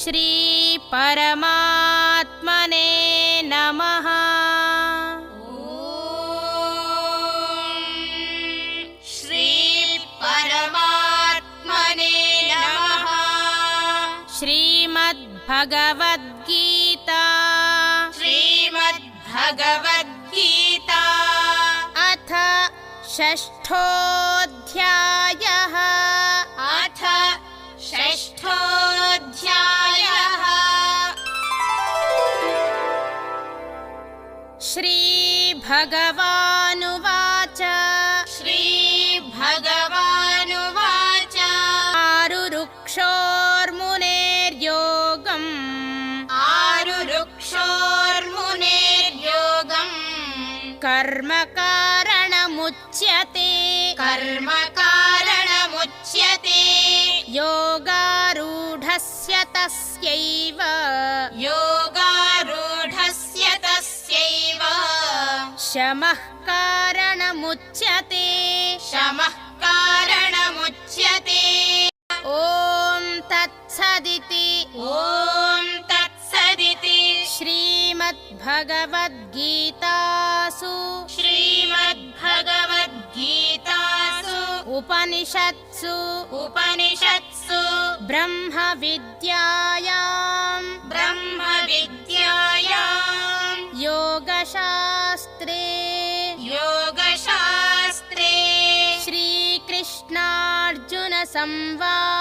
श्री परमात्मने नमः। श्री परमात्मने नमः। श्रीमद्भगवद्गीता श्रीमद्भगवद्गीता अथ षष्ठोऽध्यायः। अथ षष्ठोऽध्यायः। श्रीभगवानुवाच श्रीभगवानुवाच आरुरुक्षोर्मुनेर्योगम् आरुरुक्षोर्मुनेर्योगम् कर्मकारणमुच्यते कर्मकारणमुच्यते योगारूढस्य तस्यैव योगारूढस्य तस्यैव शमः कारणमुच्यते शमः कारणमुच्यते। ॐ तत्सदिति ॐ तत्सदिति श्रीमद्भगवद्गीतासु श्रीमद्भगवद्गीतासु उपनिषत्सु ब्रह्मविद्यायां ब्रह्मविद्यायां योगशास्त्रे योगशास्त्रे श्रीकृष्णार्जुनसंवादे